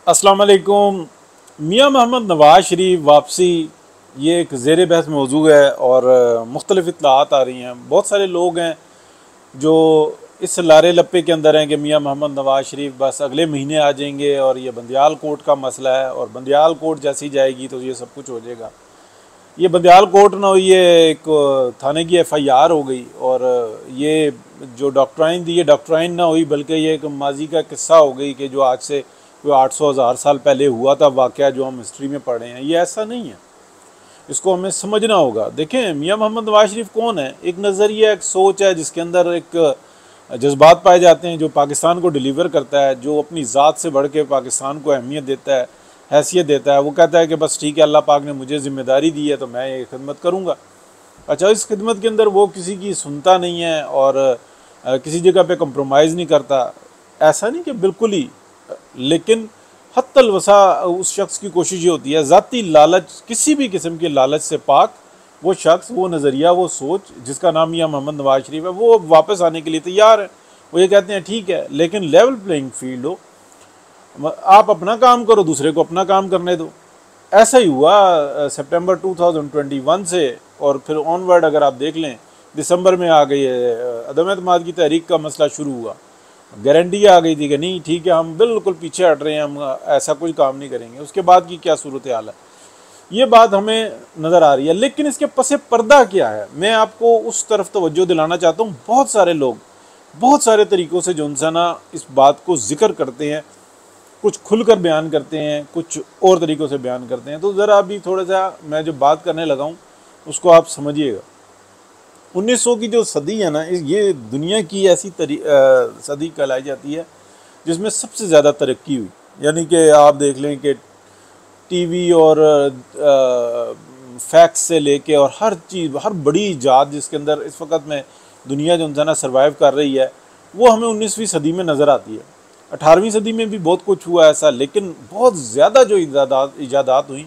अस्सलाम वालेकुम। मियाँ मोहम्मद नवाज शरीफ वापसी, ये एक ज़ेर बहस मौजू है और मुख्तलिफ़ इत्तलाआत आ रही हैं। बहुत सारे लोग हैं जो इस लारे लप्पे के अंदर हैं कि मियाँ मोहम्मद नवाज शरीफ बस अगले महीने आ जाएंगे और ये बंदियाल कोर्ट का मसला है और बंदियाल कोर्ट जैसी जाएगी तो ये सब कुछ हो जाएगा। ये बंदियाल कोर्ट ना हुई, ये एक थाने की FIR हो गई और ये जो डॉक्ट्राइन थी ये डॉक्ट्राइन ना हुई बल्कि ये एक माजी का किस्सा हो गई कि जो आज से कोई 800,000 साल पहले हुआ था वाक़या, जो हम हिस्ट्री में पढ़े हैं। ये ऐसा नहीं है, इसको हमें समझना होगा। देखें, मियाँ मोहम्मद नवाज शरीफ कौन है? एक नज़रिया, एक सोच है जिसके अंदर एक जज्बात पाए जाते हैं, जो पाकिस्तान को डिलीवर करता है, जो अपनी ज़ात से बढ़ के पाकिस्तान को अहमियत देता है, हैसियत देता है। वो कहता है कि बस ठीक है, अल्लाह पाक ने मुझे ज़िम्मेदारी दी है तो मैं ये खिदमत करूँगा। अच्छा, इस खिदमत के अंदर वो किसी की सुनता नहीं है और किसी जगह पे कंप्रोमाइज़ नहीं करता। ऐसा नहीं कि बिल्कुल ही, लेकिन हत्तल वसा उस शख्स की कोशिश ये होती है, ज़ाती लालच, किसी भी किस्म के लालच से पाक वो शख्स, वो नज़रिया, वो सोच जिसका नाम मियाँ मोहम्मद नवाज शरीफ है, वो वापस आने के लिए तैयार है। वो ये कहते हैं ठीक है, लेकिन लेवल प्लेइंग फील्ड हो, आप अपना काम करो, दूसरे को अपना काम करने दो। ऐसा ही हुआ सितंबर 2021 से और फिर ऑनवर्ड अगर आप देख लें, दिसंबर में आ गई है अदम एतमाद की तहरीक का मसला शुरू हुआ। गारंटी आ गई थी कि नहीं ठीक है, हम बिल्कुल पीछे हट रहे हैं, हम ऐसा कोई काम नहीं करेंगे। उसके बाद की क्या सूरत हाल है, ये बात हमें नज़र आ रही है। लेकिन इसके पसे पर्दा क्या है, मैं आपको उस तरफ तवज्जो दिलाना चाहता हूँ। बहुत सारे लोग बहुत सारे तरीक़ों से जो उनसे ना इस बात को जिक्र करते हैं, कुछ खुलकर बयान करते हैं, कुछ और तरीक़ों से बयान करते हैं। तो ज़रा अभी थोड़ा सा मैं जो बात करने लगा हूँ उसको आप समझिएगा। 1900 की जो सदी है ना, ये दुनिया की ऐसी सदी कहलाई जाती है जिसमें सबसे ज़्यादा तरक्की हुई। यानी कि आप देख लें कि टीवी और फैक्स से लेके और हर चीज़, हर बड़ी इजाद जिसके अंदर इस वक्त में दुनिया जो है ना सर्वाइव कर रही है, वो हमें 19वीं सदी में नज़र आती है। 18वीं सदी में भी बहुत कुछ हुआ ऐसा, लेकिन बहुत ज़्यादा जो इजादात हुई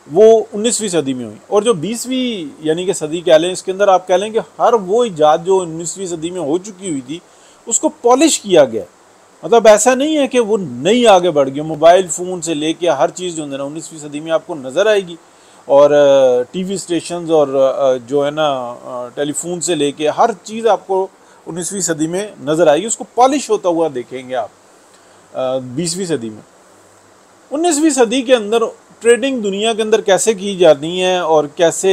वो 19वीं सदी में हुई। और जो 20वीं यानी कि सदी कह लें, इसके अंदर आप कह लें कि हर वो इजाद जो 19वीं सदी में हो चुकी हुई थी उसको पॉलिश किया गया। मतलब ऐसा नहीं है कि वो नई आगे बढ़ गई। मोबाइल फ़ोन से लेके हर चीज़ जो है ना 19वीं सदी में आपको नज़र आएगी। और टीवी स्टेशंस और जो है ना टेलीफोन से लेके हर चीज़ आपको 19वीं सदी में नज़र आएगी। उसको पॉलिश होता हुआ देखेंगे आप 20वीं सदी में। 19वीं सदी के अंदर ट्रेडिंग दुनिया के अंदर कैसे की जानी है और कैसे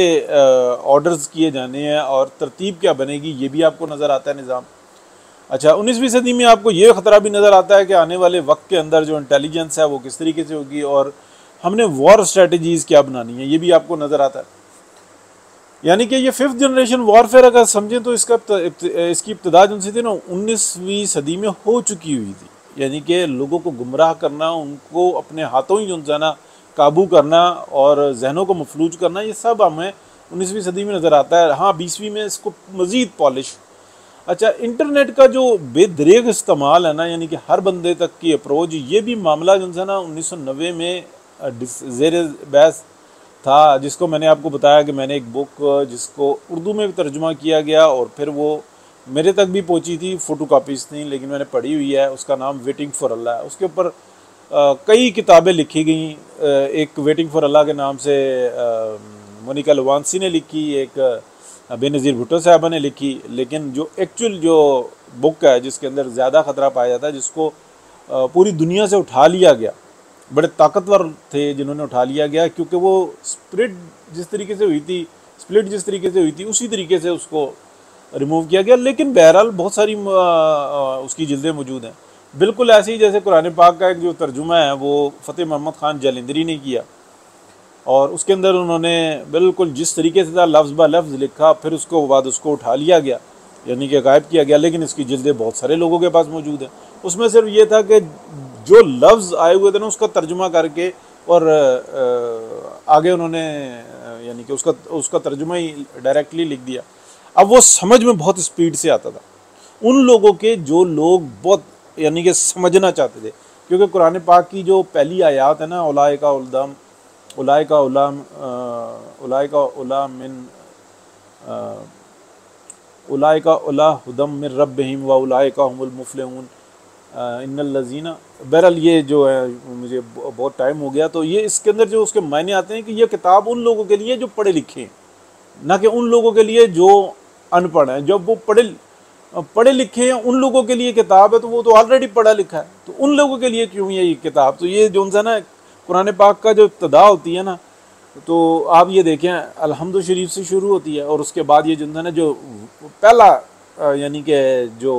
ऑर्डर्स किए जाने हैं और तरतीब क्या बनेगी, ये भी आपको नज़र आता है निज़ाम। अच्छा, 19वीं सदी में आपको ये ख़तरा भी नज़र आता है कि आने वाले वक्त के अंदर जो इंटेलिजेंस है वो किस तरीके से होगी और हमने वॉर स्ट्रेटजीज़ क्या बनानी है, ये भी आपको नज़र आता है। यानी कि ये 5th जनरेशन वॉरफेयर अगर समझें तो इसकी इब्तिदा जो थी ना 19वीं सदी में हो चुकी हुई थी। यानी कि लोगों को गुमराह करना, उनको अपने हाथों ही जो ना काबू करना और जहनों को मफलूज करना, ये सब हमें 19वीं सदी में नज़र आता है। हाँ, 20वीं में इसको मज़ीद पॉलिश। अच्छा, इंटरनेट का जो बेदरेग इस्तेमाल है ना, यानी कि हर बंदे तक की अप्रोच, ये भी मामला जो है ना 1990 में ज़ेर बहस था, जिसको मैंने आपको बताया कि मैंने एक बुक जिसको उर्दू में भी तर्जुमा किया गया और फिर वो मेरे तक भी पहुंची थी, फ़ोटो कापीज़ थी, लेकिन मैंने पढ़ी हुई है। उसका नाम वेटिंग फॉर अल्लाह है। उसके ऊपर कई किताबें लिखी गई। एक वेटिंग फॉर अल्लाह के नाम से मोनिका लवांसी ने लिखी, एक बेनज़ीर भुट्टो साहबा ने लिखी। लेकिन जो एक्चुअल जो बुक है जिसके अंदर ज़्यादा ख़तरा पाया जाता है, जिसको पूरी दुनिया से उठा लिया गया, बड़े ताकतवर थे जिन्होंने उठा लिया गया, क्योंकि वो स्प्लिट जिस तरीके से हुई थी उसी तरीके से उसको रिमूव किया गया। लेकिन बहरहाल बहुत सारी उसकी जिल्दें मौजूद हैं, बिल्कुल ऐसे ही जैसे कुरान पाक का एक जो तर्जुमा है वो फ़तेह मोहम्मद ख़ान जैलंधरी ने किया और उसके अंदर उन्होंने बिल्कुल जिस तरीके से था लफ्ज़ ब लफ्ज़ लिखा, फिर उसको बाद उसको उठा लिया गया, यानी कि गायब किया गया। लेकिन इसकी जिल्दें बहुत सारे लोगों के पास मौजूद हैं। उसमें सिर्फ ये था कि जो लफ्ज़ आए हुए थे ना उसका तर्जुमा करके और आगे उन्होंने यानी कि उसका तर्जुमा ही डायरेक्टली लिख दिया। अब वो समझ में बहुत स्पीड से आता था उन लोगों के, जो लोग बहुत यानी कि समझना चाहते थे। क्योंकि कुरान पाक की जो पहली आयात है ना, उलाइका उलदम उलाइका उलाम उलाइका उला मिन उलाइका उला हुदम मिन रब्बिहिम व उलाइका हुमुल मुफलिहून, इन्नल लजीना, बहरहाल ये जो है मुझे बहुत टाइम हो गया, तो ये इसके अंदर जो उसके मायने आते हैं कि ये किताब उन लोगों के लिए जो पढ़े लिखे हैं, ना कि उन लोगों के लिए जो अनपढ़ हैं। जब वो पढ़े लिखे हैं उन लोगों के लिए किताब है तो वो तो ऑलरेडी पढ़ा लिखा है, तो उन लोगों के लिए क्यों ये किताब। तो ये जो सा ना कुरान पाक का जो इब्तिदा होती है ना, तो आप ये देखें अल्हम्दुलिल्लाह शरीफ से शुरू होती है और उसके बाद ये जो है ना जो पहला यानी कि जो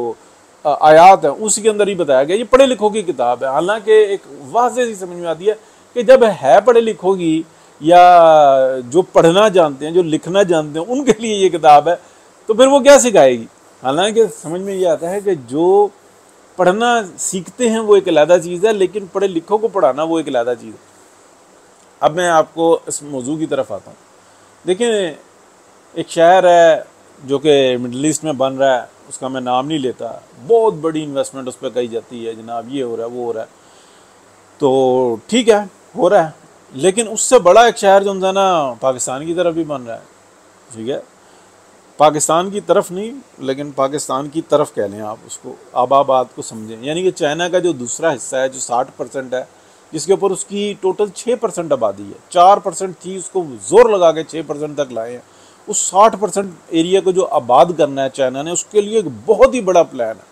आयात है उसके अंदर ही बताया गया ये पढ़े लिखों की किताब है। हालांकि एक वाज़ेह सी समझ में आती है कि जब है पढ़े लिखों की या जो पढ़ना जानते हैं, जो लिखना जानते हैं, उनके लिए ये किताब है, तो फिर वो क्या सिखाएगी। हालांकि समझ में ये आता है कि जो पढ़ना सीखते हैं वो एक अलग चीज़ है, लेकिन पढ़े लिखों को पढ़ाना वो एक अलग चीज़ है। अब मैं आपको इस मौजू की तरफ आता हूँ। देखिए, एक शहर है जो कि मिडल ईस्ट में बन रहा है, उसका मैं नाम नहीं लेता, बहुत बड़ी इन्वेस्टमेंट उस पर कही जाती है, जनाब ये हो रहा है वो हो रहा है, तो ठीक है हो रहा है, लेकिन उससे बड़ा एक शहर जो है ना पाकिस्तान की तरफ भी बन रहा है। ठीक है, पाकिस्तान की तरफ नहीं लेकिन पाकिस्तान की तरफ कह लें आप उसको, आबाबाद को समझें, यानी कि चाइना का जो दूसरा हिस्सा है जो 60% है, जिसके ऊपर उसकी टोटल 6% आबादी है, 4% थी, उसको जोर लगा के 6% तक लाए हैं। उस 60% एरिया को जो आबाद करना है चाइना ने, उसके लिए एक बहुत ही बड़ा प्लान है।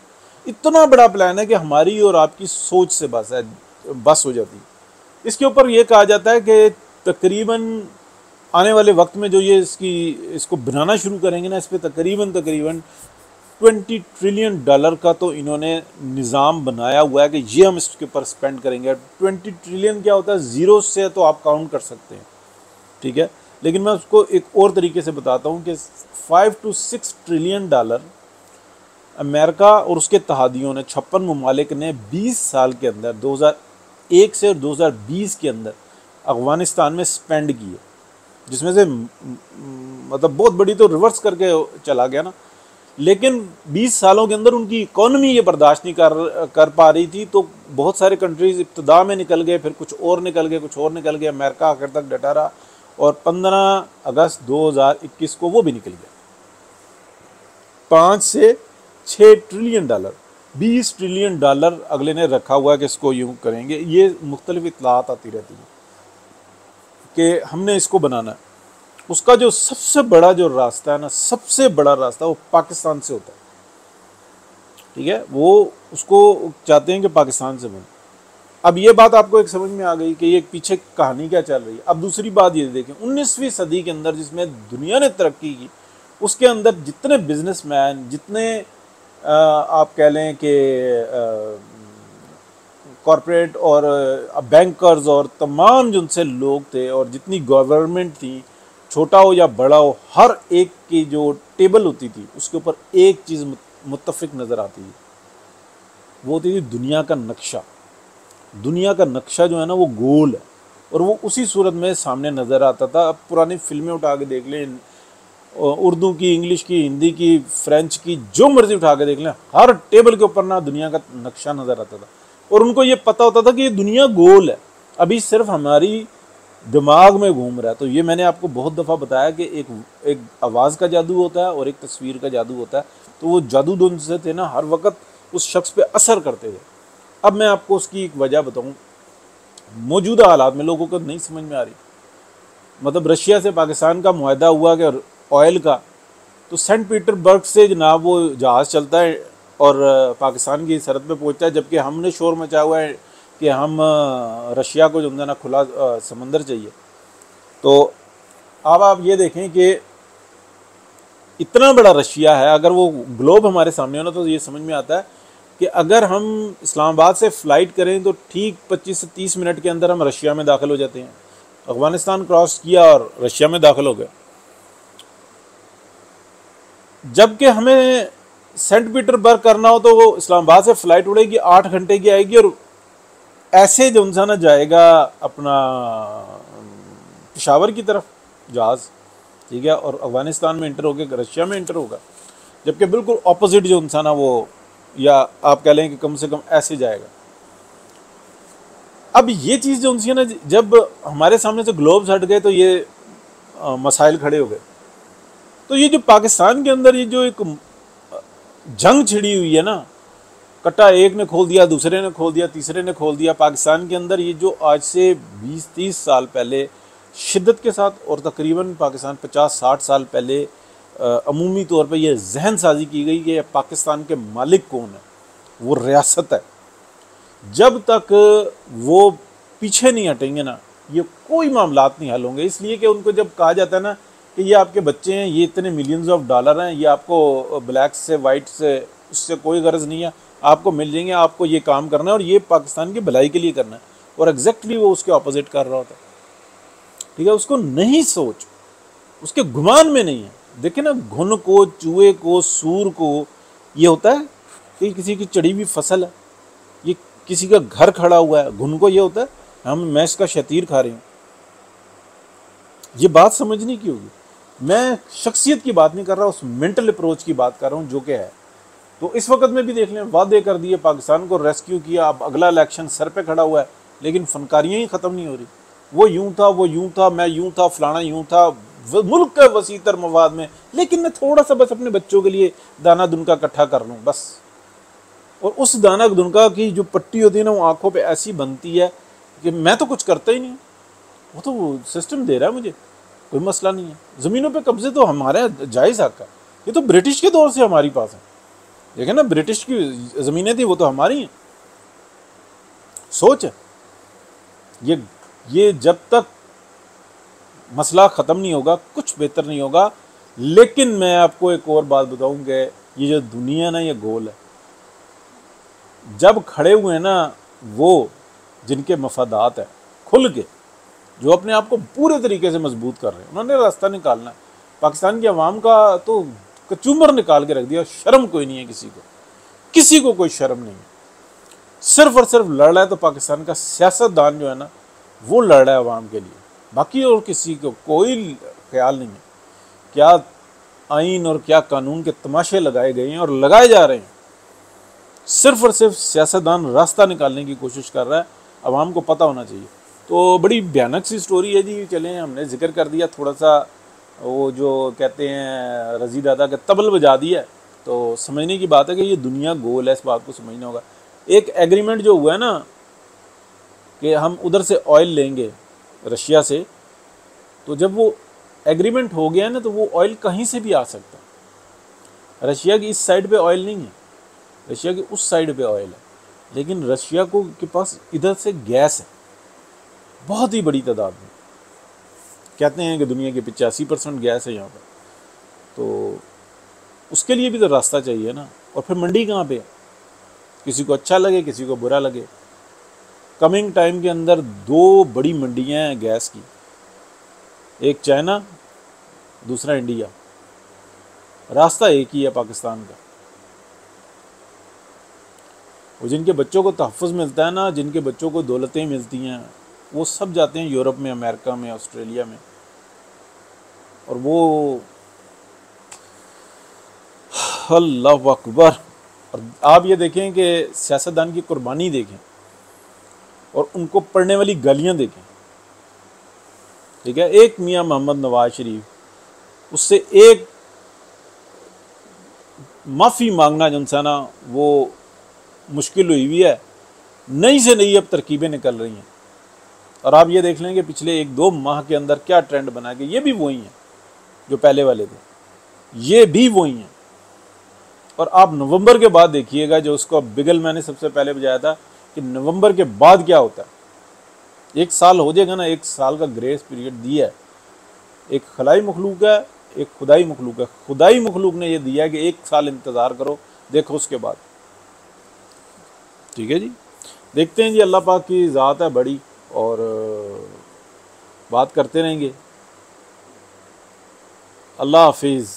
इतना बड़ा प्लान है कि हमारी और आपकी सोच से बस हो जाती है। इसके ऊपर यह कहा जाता है कि तकरीबन आने वाले वक्त में जो ये इसको बनाना शुरू करेंगे ना, इस पर तकरीबन 20 ट्रिलियन डॉलर का तो इन्होंने निज़ाम बनाया हुआ है कि ये हम इसके ऊपर स्पेंड करेंगे। 20 ट्रिलियन क्या होता है, ज़ीरो से तो आप काउंट कर सकते हैं, ठीक है, लेकिन मैं उसको एक और तरीके से बताता हूँ कि 5 to 6 ट्रिलियन डॉलर अमेरिका और उसके तहादियों ने, 56 ममालिक ने 20 साल के अंदर 2001 से और 2020 के अंदर अफगानिस्तान में स्पेंड किए, जिसमें से मतलब बहुत बड़ी तो रिवर्स करके चला गया ना, लेकिन 20 सालों के अंदर उनकी इकोनॉमी ये बर्दाश्त नहीं कर पा रही थी, तो बहुत सारे कंट्रीज इब्तदा में निकल गए, फिर कुछ और निकल गए, कुछ और निकल गए, अमेरिका आखिर तक डटा रहा और 15 अगस्त 2021 को वो भी निकल गया। 5 से 6 ट्रिलियन डॉलर, 20 ट्रिलियन डॉलर अगले ने रखा हुआ है कि इसको यूँ करेंगे। ये मुख्तलिफ इतलात आती रहती हैं कि हमने इसको बनाना है। उसका जो सबसे बड़ा जो रास्ता है ना, सबसे बड़ा रास्ता वो पाकिस्तान से होता है, ठीक है, वो उसको चाहते हैं कि पाकिस्तान से बने। अब ये बात आपको एक समझ में आ गई कि ये पीछे कहानी क्या चल रही है। अब दूसरी बात ये देखें, 19वीं सदी के अंदर जिसमें दुनिया ने तरक्की की, उसके अंदर जितने बिजनेसमैन, जितने आप कह लें कि कॉरपोरेट और बैंकर्स और तमाम जिनसे लोग थे और जितनी गवर्नमेंट थी, छोटा हो या बड़ा हो, हर एक की जो टेबल होती थी उसके ऊपर एक चीज़ मुत्तफिक नज़र आती थी, वो होती थी दुनिया का नक्शा। दुनिया का नक्शा जो है ना वो गोल है और वो उसी सूरत में सामने नज़र आता था। अब पुरानी फिल्में उठा के देख लें, उर्दू की, इंग्लिश की, हिंदी की, फ्रेंच की, जो मर्जी उठा के देख लें, हर टेबल के ऊपर ना दुनिया का नक्शा नज़र आता था और उनको ये पता होता था कि ये दुनिया गोल है, अभी सिर्फ हमारी दिमाग में घूम रहा है। तो ये मैंने आपको बहुत दफ़ा बताया कि एक आवाज़ का जादू होता है और एक तस्वीर का जादू होता है। तो वो जादू दोनों से थे ना, हर वक्त उस शख्स पे असर करते थे। अब मैं आपको उसकी एक वजह बताऊं, मौजूदा हालात में लोगों को नहीं समझ में आ रही। मतलब रशिया से पाकिस्तान का मुआहदा हुआ कि ऑयल का, तो सेंट पीटरबर्ग से जनाब वो जहाज़ चलता है और पाकिस्तान की सरहद पे पहुंचता है, जबकि हमने शोर मचा हुआ है कि हम रशिया को जो है ना खुला समंदर चाहिए। तो अब आप ये देखें कि इतना बड़ा रशिया है, अगर वो ग्लोब हमारे सामने हो ना, तो ये समझ में आता है कि अगर हम इस्लामाबाद से फ़्लाइट करें तो ठीक 25 से 30 मिनट के अंदर हम रशिया में दाखिल हो जाते हैं। अफगानिस्तान क्रॉस किया और रशिया में दाखिल हो गए, जबकि हमें सेंट पीटरबर्ग करना हो तो वो इस्लामाबाद से फ़्लाइट उड़ेगी, 8 घंटे की आएगी और ऐसे जो ना जाएगा अपना पेशावर की तरफ जहाज़, ठीक है, और अफगानिस्तान में इंटर होकर रशिया में इंटर होगा, जबकि बिल्कुल ऑपोजिट जो इंसान है वो, या आप कह लें कि कम से कम ऐसे जाएगा। अब ये चीज़ जो उनसे ना, जब हमारे सामने से ग्लोब्स हट गए तो ये मसाइल खड़े हो गए। तो ये जो पाकिस्तान के अंदर ये जो एक जंग छिड़ी हुई है ना, कट्टा एक ने खोल दिया, दूसरे ने खोल दिया, तीसरे ने खोल दिया। पाकिस्तान के अंदर ये जो आज से 20-30 साल पहले शिद्दत के साथ और तकरीबन पाकिस्तान 50-60 साल पहले अमूमी तौर पे ये जहन साजी की गई कि पाकिस्तान के मालिक कौन है, वो रियासत है। जब तक वो पीछे नहीं हटेंगे ना, ये कोई मामलात नहीं हल होंगे। इसलिए कि उनको जब कहा जाता है ना कि ये आपके बच्चे हैं, ये इतने मिलियंस ऑफ डॉलर हैं, ये आपको ब्लैक से वाइट से उससे कोई गर्ज नहीं है, आपको मिल जाएंगे, आपको ये काम करना है और ये पाकिस्तान की भलाई के लिए करना है। और एग्जैक्टली वो उसके ऑपोजिट कर रहा होता है। ठीक है, उसको नहीं सोच, उसके गुमान में नहीं है। देखे ना, घुन को, चूहे को, सूर को ये होता है कि किसी की चढ़ी हुई फसल है, ये किसी का घर खड़ा हुआ है, घुन को ये होता है मैं इसका शतीर खा रही हूँ। ये बात समझने की होगी। मैं शख्सियत की बात नहीं कर रहा, उस मेंटल अप्रोच की बात कर रहा हूँ जो कि है। तो इस वक्त में भी देख लें, वादे कर दिए, पाकिस्तान को रेस्क्यू किया, अब अगला इलेक्शन सर पे खड़ा हुआ है, लेकिन फनकारियाँ ही ख़त्म नहीं हो रही। वो यूं था, वो यूं था, मैं यूं था, फलाना यूं था, मुल्क के वसीतर मवाद में, लेकिन मैं थोड़ा सा बस अपने बच्चों के लिए दाना दुनका इकट्ठा कर लूँ बस। और उस दाना दुनका की जो पट्टी होती है ना, वो आंखों पे ऐसी बनती है कि मैं तो कुछ करता ही नहीं, वो तो सिस्टम दे रहा है मुझे, कोई मसला नहीं है। ज़मीनों पे कब्जे तो हमारे जायज़ हक है, ये तो ब्रिटिश के दौर से हमारी पास है। देखें ना, ब्रिटिश की ज़मीनें थी, वो तो हमारी हैं। सोच है ये जब तक मसला ख़त्म नहीं होगा कुछ बेहतर नहीं होगा। लेकिन मैं आपको एक और बात बताऊं कि ये जो दुनिया ना, ये गोल है। जब खड़े हुए हैं ना वो जिनके मफादात है खुल के, जो अपने आप को पूरे तरीके से मजबूत कर रहे हैं, उन्होंने रास्ता निकालना है। पाकिस्तान की आवाम का तो कचूमर निकाल के रख दिया, शर्म कोई नहीं है किसी को कोई शर्म नहीं है। सिर्फ और सिर्फ लड़ रहा है तो पाकिस्तान का सियासतदान जो है ना, वो लड़ रहा है आवाम के लिए, बाकी और किसी को कोई ख्याल नहीं है। क्या आइन और क्या कानून के तमाशे लगाए गए हैं और लगाए जा रहे हैं। सिर्फ और सिर्फ सियासतदान रास्ता निकालने की कोशिश कर रहा है, आवाम को पता होना चाहिए। तो बड़ी भयानक सी स्टोरी है जी। चलें, हमने जिक्र कर दिया थोड़ा सा, वो जो कहते हैं रजी दादा के तबल बजा दिया। तो समझने की बात है कि ये दुनिया गोल है, इस बात को समझना होगा। एक एग्रीमेंट जो हुआ है ना कि हम उधर से ऑयल लेंगे रशिया से, तो जब वो एग्रीमेंट हो गया ना तो वो ऑयल कहीं से भी आ सकता है। रशिया की इस साइड पे ऑयल नहीं है, रशिया की उस साइड पे ऑयल है, लेकिन रशिया को के पास इधर से गैस है बहुत ही बड़ी तादाद में। कहते हैं कि दुनिया की 85% गैस है यहाँ पर। तो उसके लिए भी तो रास्ता चाहिए ना। और फिर मंडी कहाँ पे है, किसी को अच्छा लगे किसी को बुरा लगे। कमिंग टाइम के अंदर 2 बड़ी मंडियाँ हैं गैस की, एक चाइना, दूसरा इंडिया। रास्ता एक ही है पाकिस्तान का। वो जिनके बच्चों को तहफ़्फ़ुज़ मिलता है ना, जिनके बच्चों को दौलतें मिलती हैं, वो सब जाते हैं यूरोप में, अमेरिका में, ऑस्ट्रेलिया में। और वो अल्लाह अकबर। और आप ये देखें कि सियासतदान की कुर्बानी देखें और उनको पढ़ने वाली गालियाँ देखें। ठीक है, एक मियाँ मोहम्मद नवाज शरीफ, उससे एक माफ़ी मांगना जो सा ना वो मुश्किल हुई है। नई से नई अब तरकीबें निकल रही हैं। और आप ये देख लें कि पिछले 1-2 माह के अंदर क्या ट्रेंड बना के, ये भी वही हैं जो पहले वाले थे, ये भी वही हैं। और आप नवंबर के बाद देखिएगा, जो उसको बिगल मैंने सबसे पहले बजाया था कि नवंबर के बाद क्या होता है। 1 साल हो जाएगा ना, 1 साल का ग्रेस पीरियड दिया है। एक खलाई मखलूक है, एक खुदाई मखलूक है। खुदाई मखलूक ने यह दिया है कि 1 साल इंतज़ार करो, देखो उसके बाद। ठीक है जी, देखते हैं जी। अल्लाह पाक की ज़ात है बड़ी, और बात करते रहेंगे। अल्लाह हाफिज़।